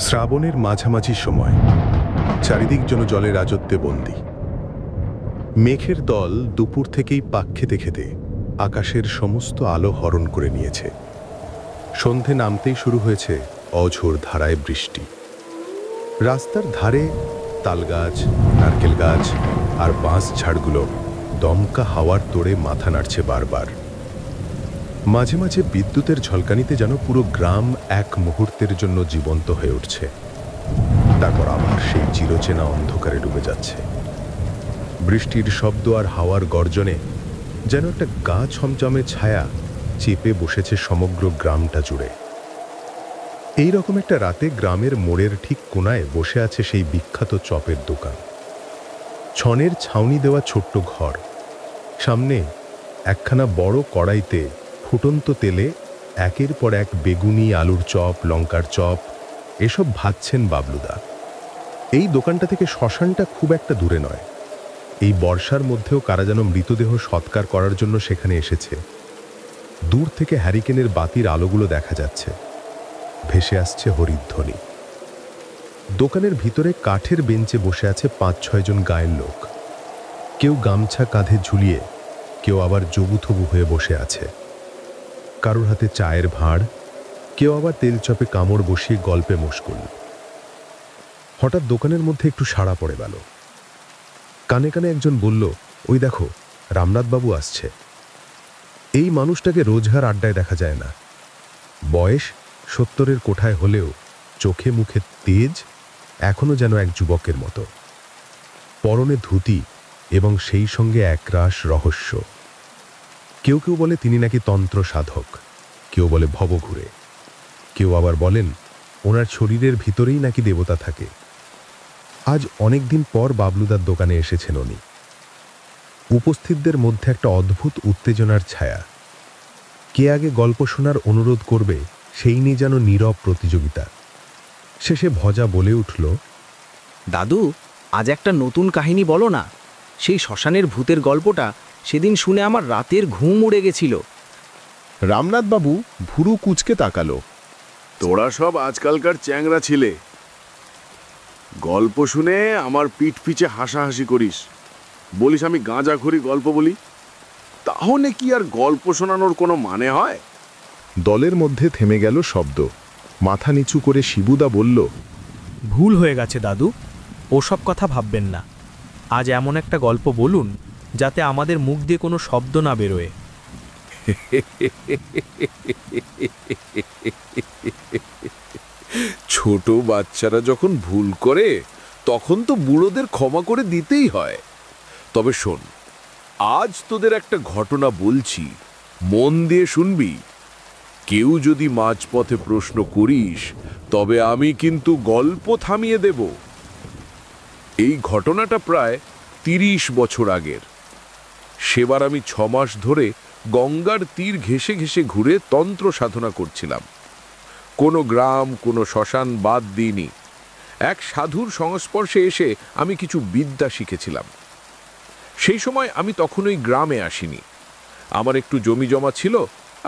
শ্রাবণের মাঝামাঝি সময়, চারিদিক যেন জলের রাজত্বে বন্দী। মেঘের দল দুপুর থেকেই পাক খেতে খেতে আকাশের সমস্ত আলো হরণ করে নিয়েছে। সন্ধে নামতেই শুরু হয়েছে অঝোর ধারায় বৃষ্টি। রাস্তার ধারে তালগাছ, নারকেল গাছ আর বাঁশ ঝাড়গুলো দমকা হাওয়ার তোড়ে মাথা নাড়ছে বারবার। মাঝে মাঝে বিদ্যুতের ঝলকানিতে যেন পুরো গ্রাম এক মুহূর্তের জন্য জীবন্ত হয়ে উঠছে, তারপর আবার সেই চিরচেনা অন্ধকারে ডুবে যাচ্ছে। বৃষ্টির শব্দ আর হাওয়ার গর্জনে যেন একটা গা ছমছমে ছায়া চেপে বসেছে সমগ্র গ্রামটা জুড়ে। এই রকম একটা রাতে গ্রামের মোড়ের ঠিক কোনায় বসে আছে সেই বিখ্যাত চপের দোকান। ছনের ছাউনি দেওয়া ছোট্ট ঘর, সামনে একখানা বড় কড়াইতে ফুটন্ত তেলে একের পর এক বেগুনি, আলুর চপ, লঙ্কার চপ এসব ভাজছেন বাবলুদা। এই দোকানটা থেকে শ্মশানটা খুব একটা দূরে নয়। এই বর্ষার মধ্যেও কারা যেন মৃতদেহ সৎকার করার জন্য সেখানে এসেছে। দূর থেকে হ্যারিকেনের বাতির আলোগুলো দেখা যাচ্ছে, ভেসে আসছে হরিধ্বনি। দোকানের ভিতরে কাঠের বেঞ্চে বসে আছে ৫-৬ জন গায়ের লোক। কেউ গামছা কাঁধে ঝুলিয়ে, কেউ আবার জবুথবু হয়ে বসে আছে। কারোর হাতে চায়ের ভাঁড়, কেউ আবার তেল চপে কামড় বসিয়ে গল্পে মশগুল। হঠাৎ দোকানের মধ্যে একটু সাড়া পড়ে গেল। কানে কানে একজন বলল, ওই দেখো, রামনাথবাবু আসছে। এই মানুষটাকে রোজগার আড্ডায় দেখা যায় না। বয়স ৭০-এর কোঠায় হলেও চোখে মুখে তেজ এখনো যেন এক যুবকের মতো। পরনে ধুতি এবং সেই সঙ্গে একরাশ রহস্য। কেউ কেউ বলে তিনি নাকি তন্ত্র সাধক, কেউ বলে ভবঘুরে, কেউ আবার বলেন ওনার শরীরের ভিতরেই নাকি দেবতা থাকে। আজ অনেক দিন পর বাবলুদার দোকানে এসেছেন উনি। উপস্থিতদের মধ্যে একটা অদ্ভুত উত্তেজনার ছায়া। কে আগে গল্প শোনার অনুরোধ করবে সেই নিয়ে যেন নীরব প্রতিযোগিতা। শেষে ভজা বলে উঠল, দাদু, আজ একটা নতুন কাহিনী বলো না। সেই শ্মশানের ভূতের গল্পটা সেদিন শুনে আমার রাতের ঘুম উড়ে গেছিল। রামনাথবাবু ভুরু কুঁচকে তাকালো। তোরা সব আজকালকার চ্যাংরা ছিলে, গল্প শুনে আমার পিঠ পিছে হাসাহাসি করিস, বলিস আমি গাঁজাখড়ি গল্প বলি। তাহলে কি আর গল্প শোনানোর কোনো মানে হয়? দলের মধ্যে থেমে গেল শব্দ। মাথা নিচু করে শিবুদা বলল, ভুল হয়ে গেছে দাদু, ওসব কথা ভাববেন না। আজ এমন একটা গল্প বলুন যাতে আমাদের মুখ দিয়ে কোনো শব্দ না বেরোয়। ছোট বাচ্চারা যখন ভুল করে তখন তো বুড়োদের ক্ষমা করে দিতেই হয়। তবে শোন, আজ তোদের একটা ঘটনা বলছি, মন দিয়ে শুনবি। কেউ যদি মাঝপথে প্রশ্ন করিস তবে আমি কিন্তু গল্প থামিয়ে দেব। এই ঘটনাটা প্রায় ৩০ বছর আগের। সেবার আমি ৬ মাস ধরে গঙ্গার তীর ঘেঁষে ঘেঁষে ঘুরে তন্ত্র সাধনা করছিলাম। কোনো গ্রাম, কোনো শ্মশান বাদ দিইনি। এক সাধুর সংস্পর্শে এসে আমি কিছু বিদ্যা শিখেছিলাম। সেই সময় আমি তখন ওই গ্রামে আসিনি। আমার একটু জমি জমা ছিল,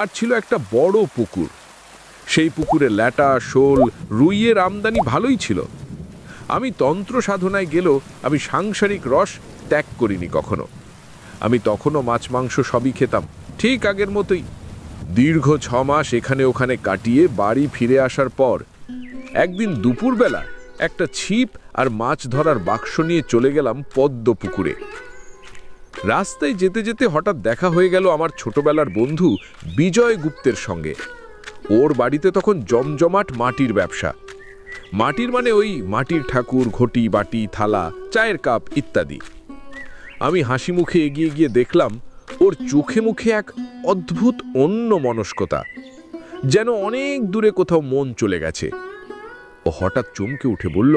আর ছিল একটা বড় পুকুর। সেই পুকুরে ল্যাটা, শোল, রুইয়ের আমদানি ভালোই ছিল। আমি তন্ত্র সাধনায় গেলেও আমি সাংসারিক রস ত্যাগ করিনি কখনো। আমি তখনও মাছ মাংস সবই খেতাম, ঠিক আগের মতোই। দীর্ঘ ৬ মাস এখানে ওখানে কাটিয়ে বাড়ি ফিরে আসার পর একদিন দুপুরবেলা একটা ছিপ আর মাছ ধরার বাক্স নিয়ে চলে গেলাম পদ্ম পুকুরে। রাস্তায় যেতে যেতে হঠাৎ দেখা হয়ে গেল আমার ছোটবেলার বন্ধু বিজয় গুপ্তের সঙ্গে। ওর বাড়িতে তখন জমজমাট মাটির ব্যবসা। মাটির মানে ওই মাটির ঠাকুর, ঘটি, বাটি, থালা, চায়ের কাপ ইত্যাদি। আমি হাসি মুখে এগিয়ে গিয়ে দেখলাম ওর চোখে মুখে এক অদ্ভুত অন্যমনস্কতা, যেন অনেক দূরে কোথাও মন চলে গেছে। ও হঠাৎ চমকে উঠে বলল,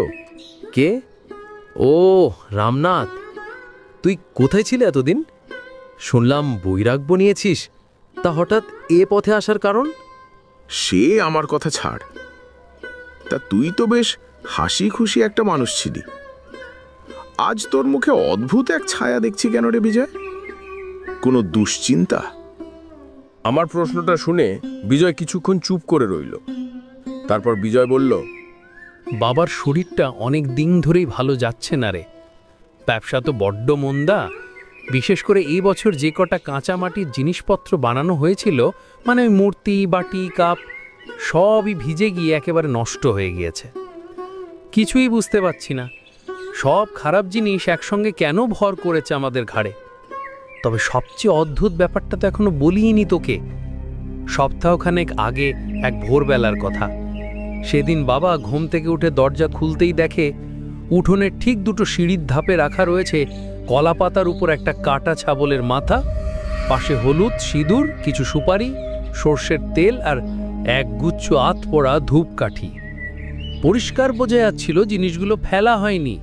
কে? ও রামনাথ, তুই কোথায় ছিলে এতদিন? শুনলাম বৈরাগ্য নিয়েছিস, তা হঠাৎ এ পথে আসার কারণ? সে আমার কথা ছাড়। তা তুই তো বেশ হাসি খুশি একটা মানুষ ছিলি। আজ তোর মুখে অদ্ভুত এক ছায়া দেখছি কেন রে বিজয়? কোনো দুশ্চিন্তা? আমার প্রশ্নটা শুনে বিজয় কিছুক্ষণ চুপ করে রইল। তারপর বিজয় বলল, বাবার শরীরটা অনেক দিন ধরেই ভালো যাচ্ছে না রে। ব্যবসা তো বড্ড মন্দা। বিশেষ করে এই বছর যে কটা কাঁচা মাটির জিনিসপত্র বানানো হয়েছিল, মানে ওই মূর্তি, বাটি, কাপ, সবই ভিজে গিয়ে একেবারে নষ্ট হয়ে গিয়েছে। কিছুই বুঝতে পারছি না, সব খারাপ জিনিস একসঙ্গে কেন ভর করেছে আমাদের ঘাড়ে। তবে সবচেয়ে অদ্ভুত ব্যাপারটা তো এখনো বলিনি তোকে। সপ্তাহখানেক আগে এক ভোরবেলার কথা। সেদিন বাবা ঘুম থেকে উঠে দরজা খুলতেই দেখে উঠোনের ঠিক দুটো সিঁড়ির ধাপে রাখা রয়েছে কলা পাতার উপর একটা কাটা ছাগলের মাথা, পাশে হলুদ, সিঁদুর, কিছু সুপারি, সর্ষের তেল আর এক গুচ্ছ আতপোড়া ধূপকাঠি। পরিষ্কার বোঝা যাচ্ছিল জিনিসগুলো ফেলা হয়নি,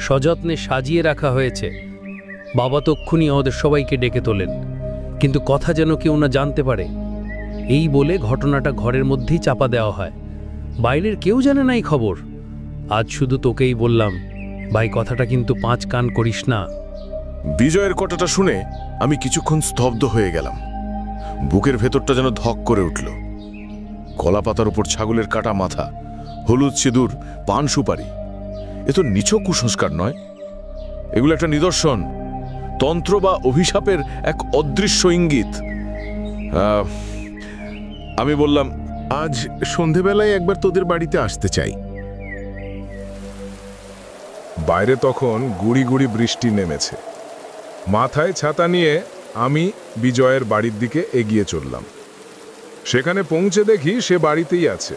সযত্নে সাজিয়ে রাখা হয়েছে। বাবা তক্ষুনি আমাদের সবাইকে ডেকে তোলেন, কিন্তু কথা যেন কেউ না জানতে পারে। এই বলে ঘটনাটা ঘরের মধ্যেই চাপা দেওয়া হয়, বাইরের কেউ জানে না এই খবর। আজ শুধু তোকেই বললাম, ভাই কথাটা কিন্তু পাঁচ কান করিস না। বিজয়ের কথাটা শুনে আমি কিছুক্ষণ স্তব্ধ হয়ে গেলাম। বুকের ভেতরটা যেন ধক করে উঠল। কলা পাতার উপর ছাগলের কাটা মাথা, হলুদ, সিঁদুর, পান, সুপারি, এ তো নিছক কুসংস্কার নয়, এগুলো একটা নিদর্শন, তন্ত্র বা অভিশাপের এক অদৃশ্য ইঙ্গিত। আমি বললাম, আজ সন্ধেবেলায় একবার তোদের বাড়িতে আসতে চাই। বাইরে তখন গুড়ি গুড়ি বৃষ্টি নেমেছে। মাথায় ছাতা নিয়ে আমি বিজয়ের বাড়ির দিকে এগিয়ে চললাম। সেখানে পৌঁছে দেখি সে বাড়িতেই আছে।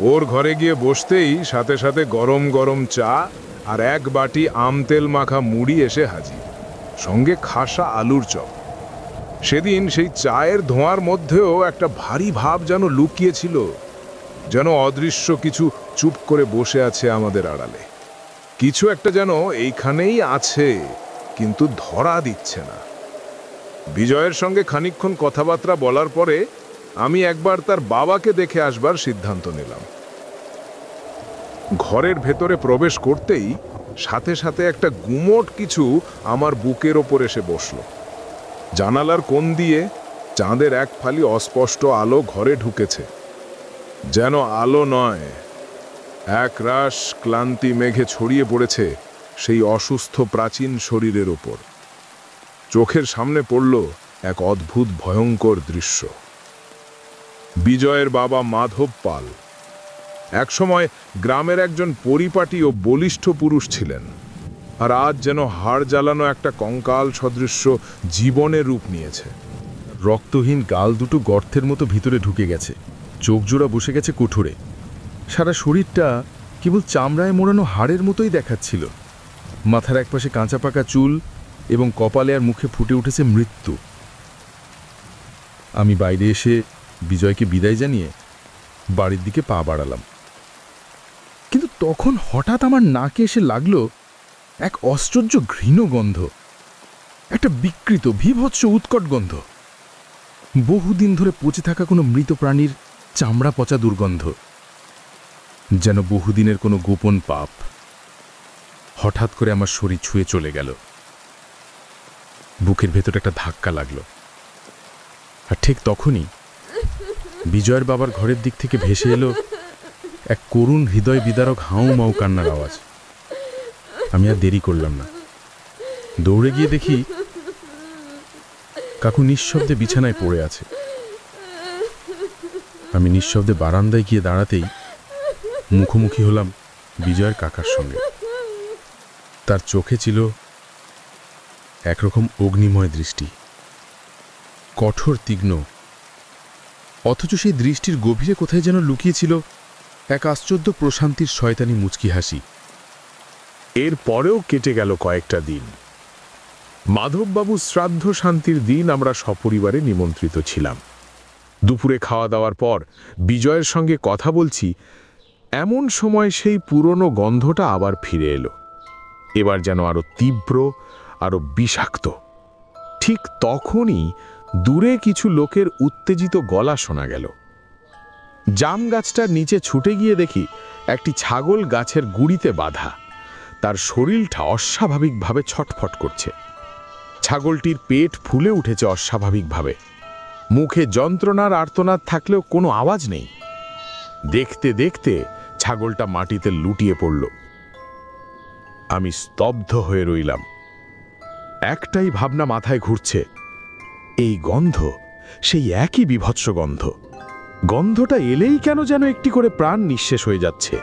ওর ঘরে গিয়ে বসতেই সাথে সাথে গরম গরম চা আর এক বাটি আমতেল মাখা মুড়ি এসে হাজির, সঙ্গে খাসা আলুর চপ। সেদিন সেই চায়ের ধোঁয়ার মধ্যেও একটা ভারী ভাব যেন লুকিয়েছিল, যেন অদৃশ্য কিছু চুপ করে বসে আছে আমাদের আড়ালে। কিছু একটা যেন এইখানেই আছে, কিন্তু ধরা দিচ্ছে না। বিজয়ের সঙ্গে খানিকক্ষণ কথাবার্তা বলার পরে আমি একবার তার বাবাকে দেখে আসবার সিদ্ধান্ত নিলাম। ঘরের ভেতরে প্রবেশ করতেই সাথে সাথে একটা গুমোট কিছু আমার বুকের ওপর এসে বসল। জানালার কোণ দিয়ে চাঁদের এক ফালি অস্পষ্ট আলো ঘরে ঢুকেছে। যেন আলো নয়, এক রাশ ক্লান্তি মেঘে ছড়িয়ে পড়েছে সেই অসুস্থ প্রাচীন শরীরের ওপর। চোখের সামনে পড়ল এক অদ্ভুত ভয়ঙ্কর দৃশ্য। বিজয়ের বাবা মাধব পাল একসময় গ্রামের একজন পরিপাটি ও বলিষ্ঠ পুরুষ ছিলেন, আর আজ যেন হাড় জ্বালানো একটা কঙ্কাল সদৃশ্য জীবনের রূপ নিয়েছে। রক্তহীন গাল দুটো গর্তের মতো ভিতরে ঢুকে গেছে, চোখ জোড়া বসে গেছে কুঠোরে। সারা শরীরটা কেবল চামড়ায় মোড়ানো হাড়ের মতোই দেখাচ্ছিল। মাথার একপাশে কাঁচা পাকা চুল এবং কপালে আর মুখে ফুটে উঠেছে মৃত্যু। আমি বাইরে এসে বিজয়কে বিদায় জানিয়ে বাড়ির দিকে পা বাড়ালাম, কিন্তু তখন হঠাৎ আমার নাকে এসে লাগলো এক আশ্চর্য ঘৃণ গন্ধ, একটা বিকৃত বীভৎস উৎকট গন্ধ, বহুদিন ধরে পচে থাকা কোনো মৃত প্রাণীর চামড়া পচা দুর্গন্ধ, যেন বহুদিনের কোনো গোপন পাপ হঠাৎ করে আমার শরীর ছুঁয়ে চলে গেল। বুকের ভেতর একটা ধাক্কা লাগলো, আর ঠিক তখনই বিজয়ের বাবার ঘরের দিক থেকে ভেসে এলো এক করুণ হৃদয় বিদারক হাউ মাউ কান্নার আওয়াজ। আমি আর দেরি করলাম না, দৌড়ে গিয়ে দেখি কাকু নিঃশব্দে বিছানায় পড়ে আছে। আমি নিঃশব্দে বারান্দায় গিয়ে দাঁড়াতেই মুখোমুখি হলাম বিজয়ের কাকার সঙ্গে। তার চোখে ছিল একরকম অগ্নিময় দৃষ্টি, কঠোর তীক্ষ্ণ, অথচ সেই দৃষ্টির গভীরে কোথায় যেন লুকিয়েছিল এক আশ্চর্য প্রশান্তির শয়তানি মুচকি হাসি। এর পরেও কেটে গেল কয়েকটা দিন। মাধববাবু শ্রাদ্ধ শান্তির দিন আমরা সপরিবারে নিমন্ত্রিত ছিলাম। দুপুরে খাওয়া দাওয়ার পর বিজয়ের সঙ্গে কথা বলছি, এমন সময় সেই পুরনো গন্ধটা আবার ফিরে এলো, এবার যেন আরো তীব্র, আরো বিষাক্ত। ঠিক তখনই দূরে কিছু লোকের উত্তেজিত গলা শোনা গেল। জাম গাছটার নিচে ছুটে গিয়ে দেখি একটি ছাগল গাছের গুড়িতে বাঁধা, তার শরীরটা অস্বাভাবিকভাবে ছটফট করছে। ছাগলটির পেট ফুলে উঠেছে অস্বাভাবিকভাবে, মুখে যন্ত্রণার আর্তনাদ থাকলেও কোনো আওয়াজ নেই। দেখতে দেখতে ছাগলটা মাটিতে লুটিয়ে পড়ল। আমি স্তব্ধ হয়ে রইলাম। একটাই ভাবনা মাথায় ঘুরছে, এই গন্ধ সেই একই বীভৎস গন্ধ। গন্ধটা এলেই কেন যেন একটি করে প্রাণ নিঃশেষ হয়ে যাচ্ছে।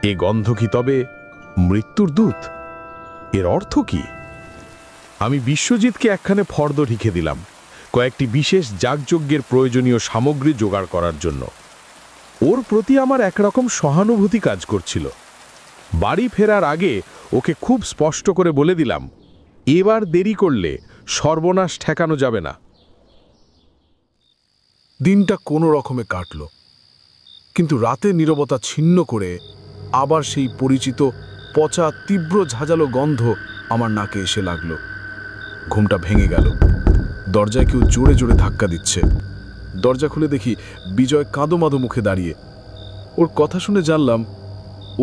এ গন্ধ কি তবে মৃত্যুর দূত? এর অর্থ কি? আমি বিশ্বজিৎকে একখানে ফর্দ লিখে দিলাম কয়েকটি বিশেষ যাগযজ্ঞের প্রয়োজনীয় সামগ্রী জোগাড় করার জন্য। ওর প্রতি আমার একরকম সহানুভূতি কাজ করছিল। বাড়ি ফেরার আগে ওকে খুব স্পষ্ট করে বলে দিলাম, এবার দেরি করলে সর্বনাশ ঠেকানো যাবে না। দিনটা কোনো রকমে কাটল, কিন্তু রাতে নীরবতা ছিন্ন করে আবার সেই পরিচিত পচা তীব্র ঝাঁঝালো গন্ধ আমার নাকে এসে লাগলো। ঘুমটা ভেঙে গেল। দরজায় কেউ জোরে জোরে ধাক্কা দিচ্ছে। দরজা খুলে দেখি বিজয় কাঁদোমাদো মুখে দাঁড়িয়ে। ওর কথা শুনে জানলাম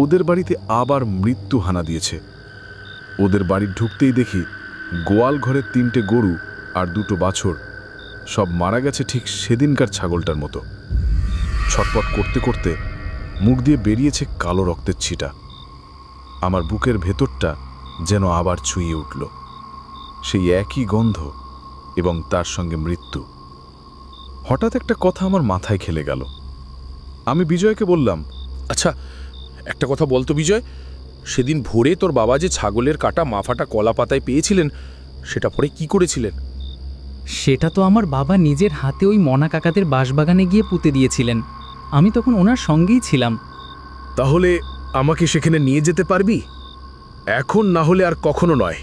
ওদের বাড়িতে আবার মৃত্যু হানা দিয়েছে। ওদের বাড়ি ঢুকতেই দেখি গোয়াল ঘরের 3টে গরু আর 2টো বাছর সব মারা গেছে ঠিক সেদিনকার ছাগলটার মতো। ছটপট করতে করতে মুখ দিয়ে বেরিয়েছে কালো রক্তের ছিটা। আমার বুকের ভেতরটা যেন আবার ছুঁয়ে উঠল। সেই একই গন্ধ এবং তার সঙ্গে মৃত্যু। হঠাৎ একটা কথা আমার মাথায় খেলে গেল। আমি বিজয়কে বললাম, আচ্ছা, একটা কথা বলতো বিজয়, সেদিন ভোরে তোর বাবা যে ছাগলের কাটা মাফাটা কলা পাতায় পেয়েছিলেন, সেটা পরে কি করেছিলেন? সেটা তো আমার বাবা নিজের হাতে ওই মনা কাকাদের বাঁশবাগানে গিয়ে পুঁতে দিয়েছিলেন। আমি তখন ওনার সঙ্গেই ছিলাম। তাহলে আমাকে সেখানে নিয়ে যেতে পারবি? এখন না হলে আর কখনো নয়।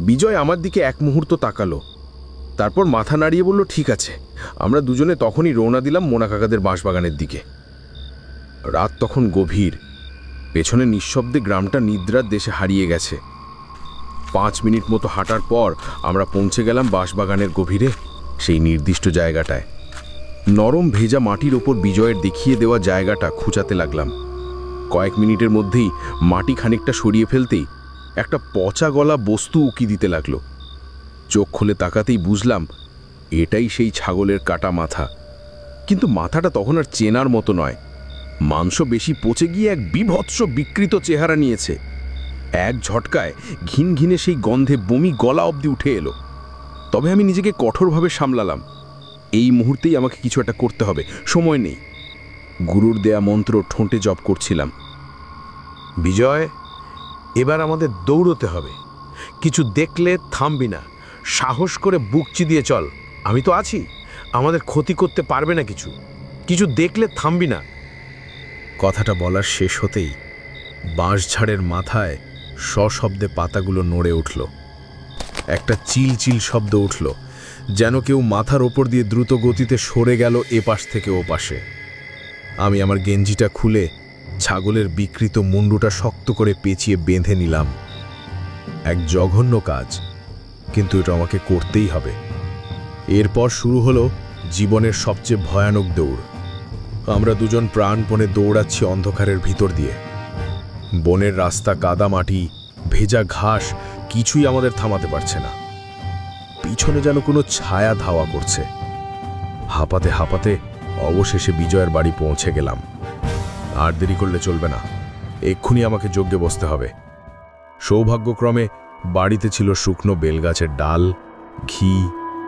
বিজয় আমার দিকে এক মুহূর্ত তাকালো, তারপর মাথা নাড়িয়ে বলল, ঠিক আছে। আমরা দুজনে তখনই রওনা দিলাম মোনা কাকাদের বাঁশবাগানের দিকে। রাত তখন গভীর। পেছনে নিঃশব্দে গ্রামটা নিদ্রার দেশে হারিয়ে গেছে। 5 মিনিট মতো হাঁটার পর আমরা পৌঁছে গেলাম বাঁশবাগানের গভীরে, সেই নির্দিষ্ট জায়গাটায়। নরম ভেজা মাটির ওপর বিজয়ের দেখিয়ে দেওয়া জায়গাটা খুঁচাতে লাগলাম। কয়েক মিনিটের মধ্যেই মাটি খানিকটা সরিয়ে ফেলতেই একটা পচা গলা বস্তু উকি দিতে লাগলো। চোখ খুলে তাকাতেই বুঝলাম এটাই সেই ছাগলের কাটা মাথা। কিন্তু মাথাটা তখন আর চেনার মতো নয়। মাংস বেশি পচে গিয়ে এক বিভৎস বিকৃত চেহারা নিয়েছে। এক ঝটকায় ঘিন ঘিনে সেই গন্ধে বমি গলা অবধি উঠে এলো। তবে আমি নিজেকে কঠোরভাবে সামলালাম। এই মুহূর্তেই আমাকে কিছু একটা করতে হবে, সময় নেই। গুরুর দেয়া মন্ত্র ঠোঁটে জপ করছিলাম। বিজয়, এবার আমাদের দৌড়তে হবে। কিছু দেখলে থামবি না, সাহস করে বুক চিদিয়ে চল। আমি তো আছি, আমাদের ক্ষতি করতে পারবে না কিছু। কিছু দেখলে থামবি না। কথাটা বলার শেষ হতেই বাঁশঝাড়ের মাথায় সশব্দে পাতাগুলো নড়ে উঠল। একটা চিলচিল শব্দ উঠল, যেন কেউ মাথার ওপর দিয়ে দ্রুত গতিতে সরে গেল এপাশ থেকে ওপাশে। আমি আমার গেঞ্জিটা খুলে ছাগলের বিকৃত মুন্ডুটা শক্ত করে পেঁচিয়ে বেঁধে নিলাম। এক জঘন্য কাজ, কিন্তু এটা আমাকে করতেই হবে। এরপর শুরু হলো জীবনের সবচেয়ে ভয়ানক দৌড়। আমরা দুজন প্রাণপণে দৌড়াচ্ছি অন্ধকারের ভিতর দিয়ে। বনের রাস্তা, কাদা মাটি, ভেজা ঘাস, কিছুই আমাদের থামাতে পারছে না। পিছনে যেন কোনো ছায়া ধাওয়া করছে। হাঁপাতে হাঁপাতে অবশেষে বিজয়ের বাড়ি পৌঁছে গেলাম। আর দেরি করলে চলবে না, এক্ষুনি আমাকে যজ্ঞে বসতে হবে। সৌভাগ্যক্রমে বাড়িতে ছিল শুকনো বেলগাছের ডাল, ঘি,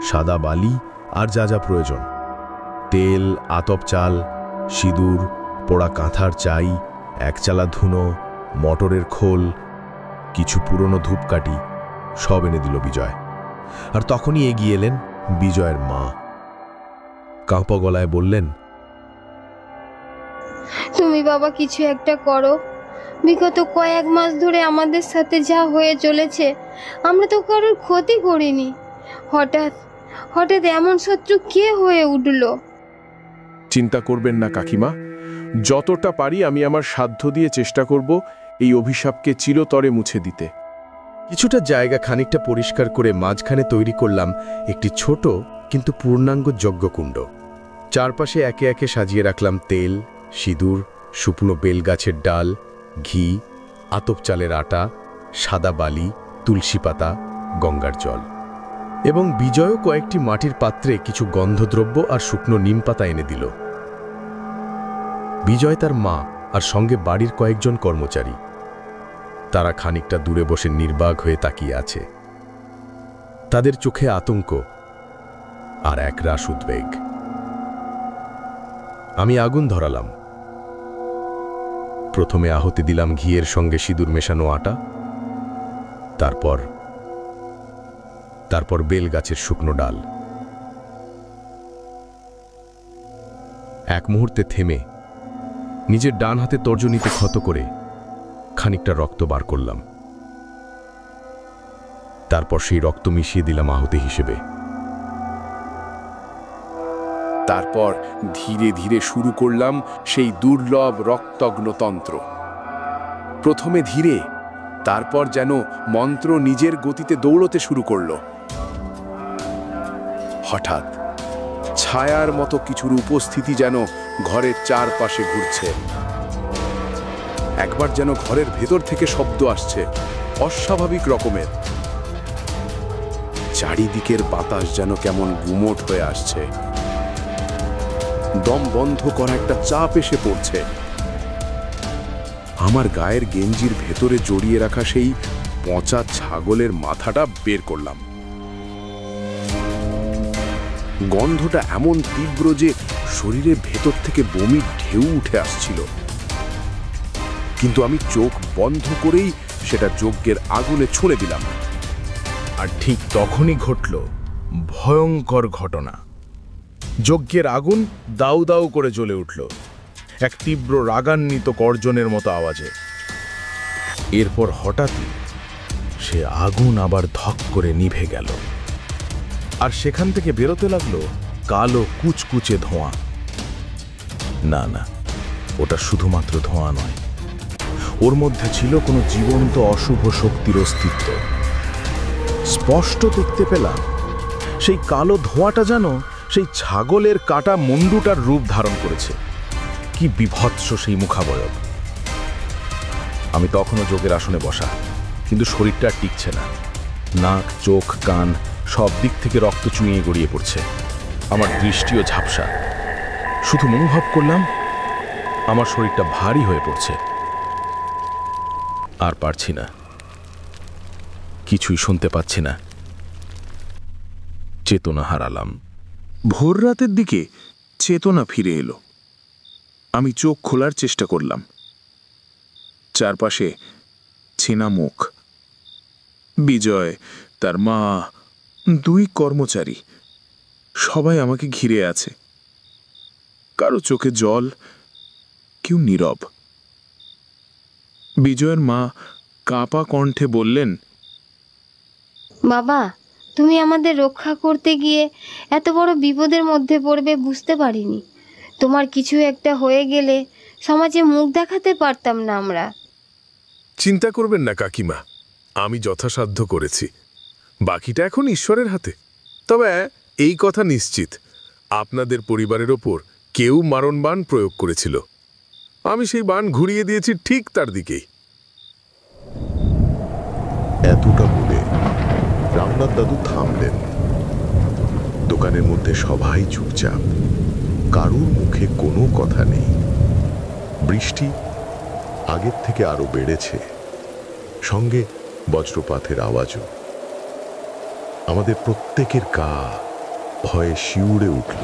সাদা বালি আর যা যা প্রয়োজন। তেল, আতপ চাল, সিঁদুর, পোড়া কাঁথার চাই, একচালা ধুনো, মটরের খোল, কিছু পুরনো ধূপকাঠি, সব এনে দিল বিজয়। আর তখনই এগিয়ে এলেন বিজয়ের মা। কাঁপা গলায় বললেন, তুমি বাবা কিছু একটা করো। বিগত কয়েক মাস ধরে আমাদের সাথে যা হয়ে চলেছে, আমরা তো কারোর ক্ষতি করিনি। হঠাৎ হঠাৎ এমন শত্রু কে হয়ে উঠল? চিন্তা করবেন না কাকিমা, যতটা পারি আমি আমার সাধ্য দিয়ে চেষ্টা করব এই অভিশাপকে চিরতরে মুছে দিতে। কিছুটা জায়গা খানিকটা পরিষ্কার করে মাঝখানে তৈরি করলাম একটি ছোট কিন্তু পূর্ণাঙ্গ যজ্ঞকুণ্ড। চারপাশে একে একে সাজিয়ে রাখলাম তেল, সিঁদুর, শুকনো বেলগাছের ডাল, ঘি, আতপ চালের আটা, সাদা বালি, তুলসী পাতা, গঙ্গার জল। এবং বিজয়ও কয়েকটি মাটির পাত্রে কিছু গন্ধদ্রব্য আর শুকনো নিম পাতা এনে দিল। বিজয়, তার মা আর সঙ্গে বাড়ির কয়েকজন কর্মচারী, তারা খানিকটা দূরে বসে নির্বাক হয়ে তাকিয়ে আছে। তাদের চোখে আতঙ্ক আর একরাশ উদ্বেগ। আমি আগুন ধরালাম। প্রথমে আহুতি দিলাম ঘিয়ের সঙ্গে সিঁদুর মেশানো আটা, তারপর বেল গাছের শুকনো ডাল। এক মুহূর্তে থেমে নিজের ডান হাতে তর্জনীতে ক্ষত করে খানিকটা রক্ত বার করলাম। তারপর সেই রক্ত মিশিয়ে দিলাম আহুতি হিসেবে। তারপর ধীরে ধীরে শুরু করলাম সেই দুর্লভ রক্তগ্ন তন্ত্র। প্রথমে ধীরে, তারপর যেন মন্ত্র নিজের গতিতে দৌড়তে শুরু করলো। হঠাৎ ছায়ার মতো কিছুর উপস্থিতি যেন ঘরের চারপাশে ঘুরছে। একবার যেন ঘরের ভেতর থেকে শব্দ আসছে, অস্বাভাবিক রকমের। চারিদিকের বাতাস যেন কেমন গুমোট হয়ে আসছে। দম বন্ধ করা একটা চাপ এসে পড়ছে। আমার গায়ের গেঞ্জির ভেতরে জড়িয়ে রাখা সেই পচা ছাগলের মাথাটা বের করলাম। গন্ধটা এমন তীব্র যে শরীরের ভেতর থেকে বমির ঢেউ উঠে আসছিল, কিন্তু আমি চোখ বন্ধ করেই সেটা যজ্ঞের আগুনে ছুঁড়ে দিলাম। আর ঠিক তখনই ঘটল ভয়ঙ্কর ঘটনা। যজ্ঞের আগুন দাউ দাউ করে জ্বলে উঠল এক তীব্র রাগান্বিত গর্জনের মতো আওয়াজে। এরপর হঠাৎই সে আগুন আবার ধক করে নিভে গেল, আর সেখান থেকে বেরোতে লাগলো কালো কুচকুচে ধোঁয়া। না না, ওটা শুধুমাত্র ধোঁয়া নয়, ওর মধ্যে ছিল কোনো জীবন্ত অশুভ শক্তির অস্তিত্ব। স্পষ্ট দেখতে পেলাম সেই কালো ধোঁয়াটা যেন সেই ছাগলের কাটা মুন্ডুটার রূপ ধারণ করেছে। কি বিভৎস সেই মুখাবয়ব! আমি তখনও যোগের আসনে বসা, কিন্তু শরীরটা আর টিকছে না। নাক, চোখ, কান সব দিক থেকে রক্ত চুঁইয়ে গড়িয়ে পড়ছে। আমার দৃষ্টিও ঝাপসা। শুধু অনুভব করলাম আমার শরীরটা ভারী হয়ে পড়ছে। আর পারছি না, কিছুই শুনতে পাচ্ছি না। চেতনা হারালাম। ভোর রাতের দিকে চেতনা ফিরে এলো। আমি চোখ খোলার চেষ্টা করলাম। চারপাশে ছেনা মুখ। বিজয়, তার মা, দুই কর্মচারী, সবাই আমাকে ঘিরে আছে। কারো চোখে জল, কেউ নীরব। বিজয়ের মা কাঁপা কণ্ঠে বললেন, বাবা, তুমি আমাদের রক্ষা করতে গিয়ে এত বড় বিপদের মধ্যে পড়বে বুঝতে পারিনি। তোমার কিছু একটা হয়ে গেলে সমাজে মুখ দেখাতে পারতাম না আমরা। চিন্তা করবেন না কাকিমা, আমি যথাসাধ্য করেছি। বাকিটা এখন ঈশ্বরের হাতে। তবে এই কথা নিশ্চিত, আপনাদের পরিবারের ওপর কেউ মারণ বাণ প্রয়োগ করেছিল। আমি সেই বাণ ঘুরিয়ে দিয়েছি ঠিক তার দিকেই। এতটা বলে রামনাথ দাদু থামলেন। দোকানের মধ্যে সবাই চুপচাপ, কারুর মুখে কোনো কথা নেই। বৃষ্টি আগের থেকে আরো বেড়েছে, সঙ্গে বজ্রপাতের আওয়াজও। আমাদের প্রত্যেকের গা ভয়ে শিউরে উঠল।